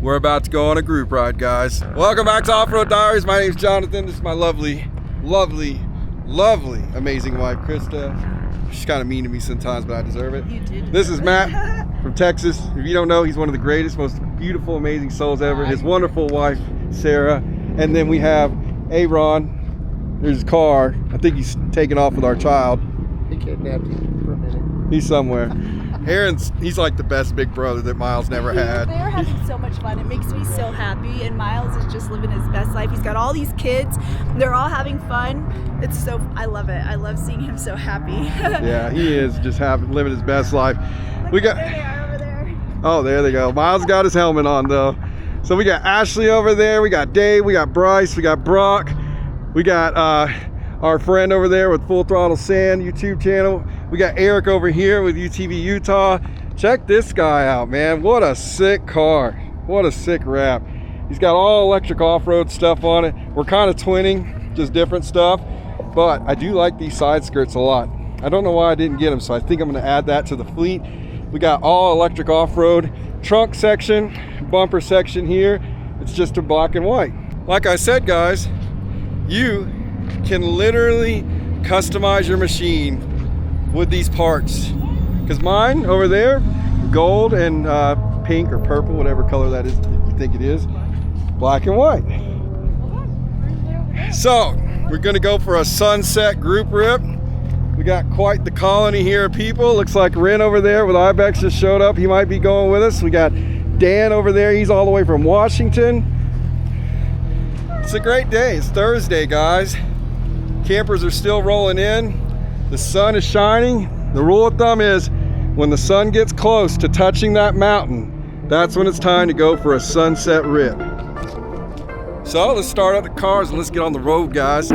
We're about to go on a group ride, guys. Welcome back to Off-Road Diaries. My name's Jonathan. This is my lovely, amazing wife, Krista. She's kind of mean to me sometimes, but I deserve it. You did. This is Matt from Texas. If you don't know, he's one of the greatest, most beautiful, amazing souls ever. His wonderful wife, Sarah. And then we have Aaron. There's his car. I think he's taking off with our child. He kidnapped him for a minute. He's somewhere. He's like the best big brother that Miles never had. They're having so much fun. It makes me so happy. And Miles is just living his best life. He's got all these kids. They're all having fun. I love it. I love seeing him so happy. Yeah, he is just living his best life. There they are over there. Oh, there they go. Miles got his helmet on though. So we got Ashley over there. We got Dave. We got Bryce. We got Brock. We got our friend over there with Full Throttle Sand YouTube channel. We got Eric over here with UTV Utah. Check this guy out, man. What a sick car. What a sick wrap. He's got all electric off-road stuff on it. We're kind of twinning, just different stuff. But I do like these side skirts a lot. I don't know why I didn't get them, so I think I'm gonna add that to the fleet. We got all electric off-road trunk section, bumper section here. It's just a black and white. Like I said, guys, you can literally customize your machine with these parts. Because mine over there, gold and pink or purple, whatever color that is you think it is, black and white. So we're gonna go for a sunset group rip. We got quite the colony here of people. Looks like Ren over there with Ibex just showed up. He might be going with us. We got Dan over there. He's all the way from Washington. It's a great day. It's Thursday, guys. Campers are still rolling in. The sun is shining. The rule of thumb is when the sun gets close to touching that mountain, that's when it's time to go for a sunset rip. So let's start up the cars and let's get on the road, guys.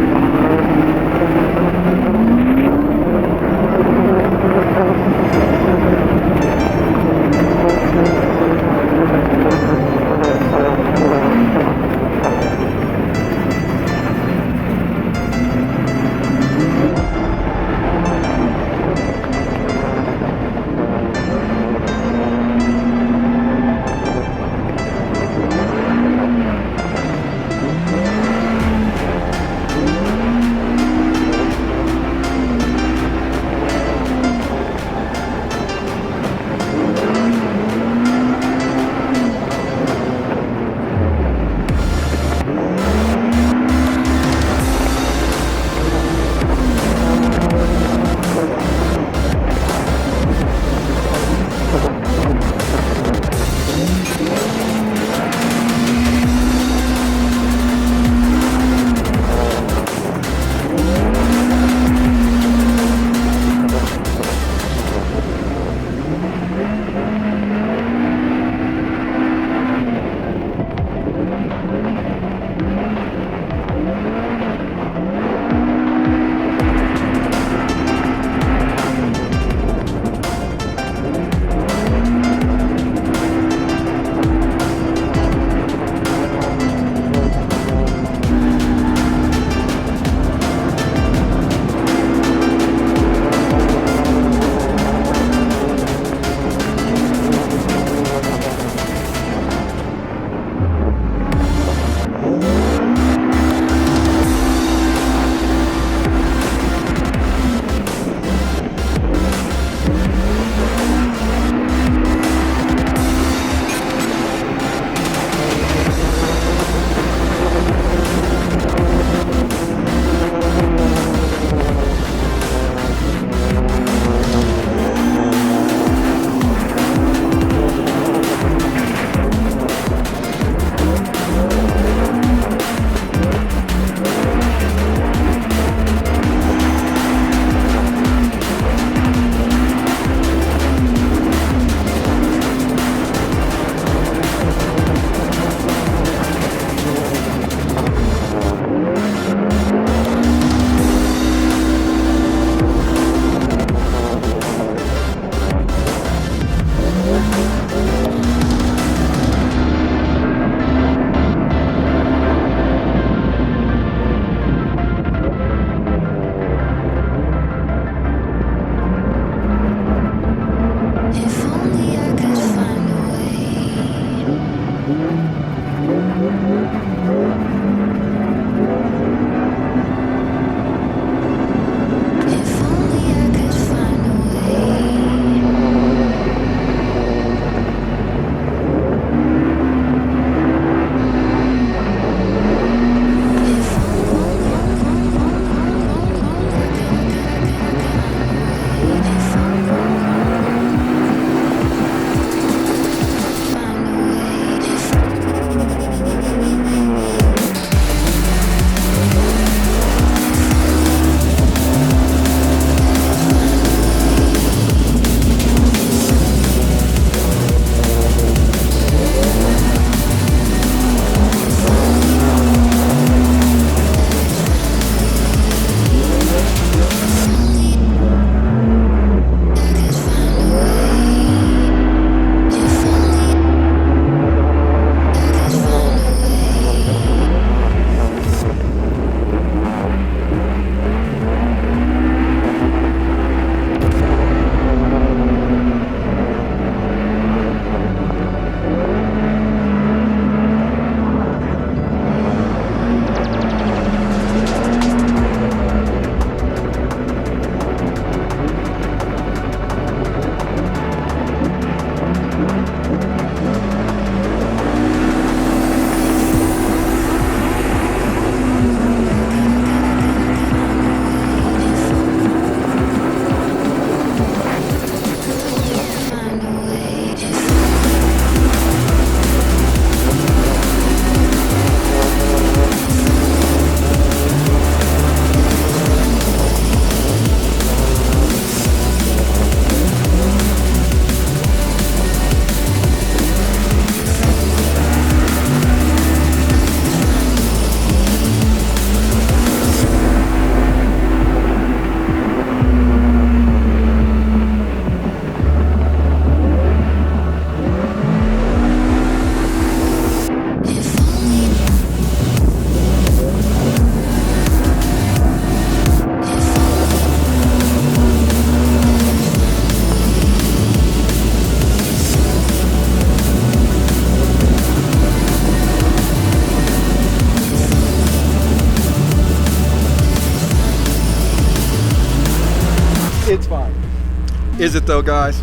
Is it though, guys?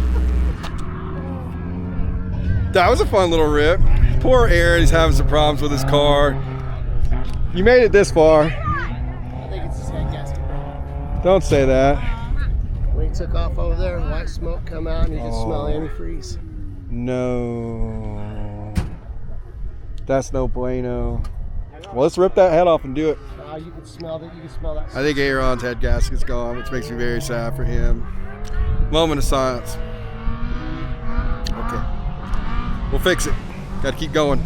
That was a fun little rip. Poor Aaron, he's having some problems with his car. You made it this far. I think it's his head gasket. Don't say that. When he took off over there, white smoke come out and you can smell antifreeze. No. That's no bueno. Well, let's rip that head off and do it. You can smell that. You can smell that. I think Aaron's head gasket's gone, which makes me very sad for him. Moment of silence. Okay. We'll fix it. Gotta keep going.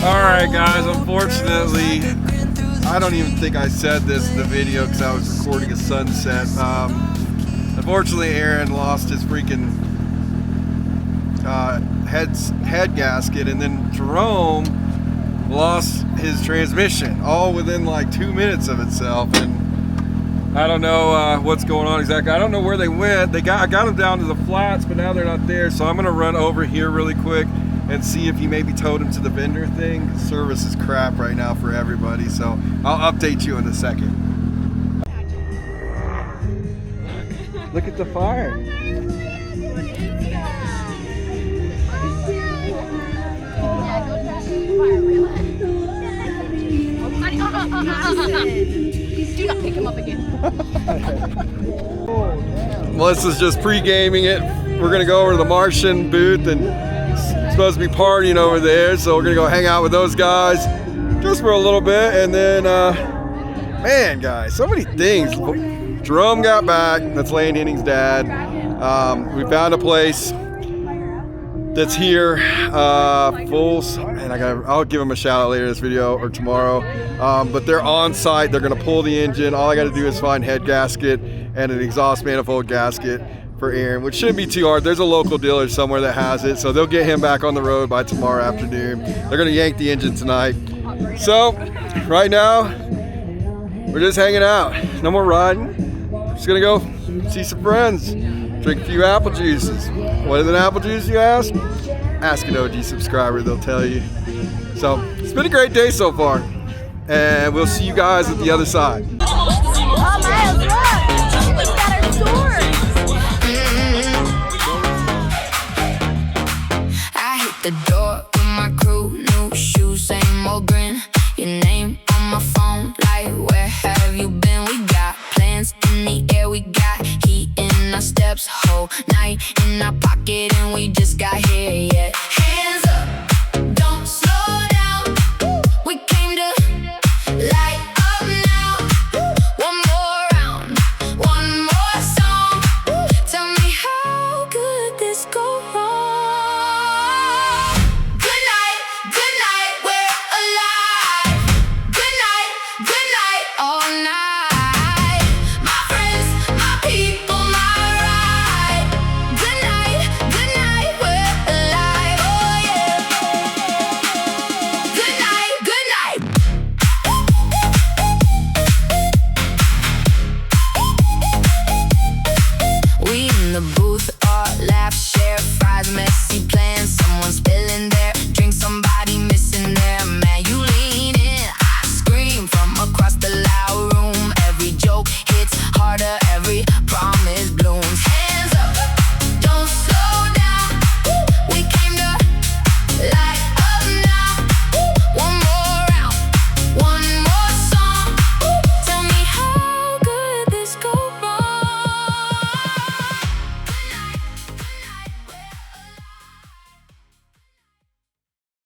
Alright guys, unfortunately, I don't even think I said this in the video because I was recording a sunset. Unfortunately, Aaron lost his freaking head gasket, and then Jerome lost his transmission, all within like 2 minutes of itself. And I don't know what's going on exactly. I don't know where they went. I got them down to the flats, but now they're not there. So I'm gonna run over here really quick and see if you maybe towed him to the vendor thing. Service is crap right now for everybody, so I'll update you in a second. Look at the fire. Do not pick him up again. Melissa's just pre-gaming it. We're gonna go over to the Martian booth, and supposed to be partying over there, so we're gonna go hang out with those guys just for a little bit. And then man guys, so many things. Jerome got back. That's Lane Henning's dad. We found a place that's here, and I'll give them a shout out later in this video or tomorrow. But they're on site. They're gonna pull the engine. All I gotta do is find head gasket and an exhaust manifold gasket for Aaron, which shouldn't be too hard. There's a local dealer somewhere that has it, so they'll get him back on the road by tomorrow afternoon. They're gonna yank the engine tonight. So right now, we're just hanging out. No more riding. Just gonna go see some friends, drink a few apple juices. What is an apple juice, you ask? Ask an OG subscriber, they'll tell you. So it's been a great day so far, and we'll see you guys at the other side. Oh, Miles, look! We got our sword! The door with my crew, new shoes, same old grin. Your name on my phone, like where have you been? We got plans in the air, we got heat in our steps, whole night in our pocket, and we just got here yet. Hands up, don't slow down. We came to light up now. One more round, one more song. Tell me how could this go wrong? Oh, Laugh, share fries, mess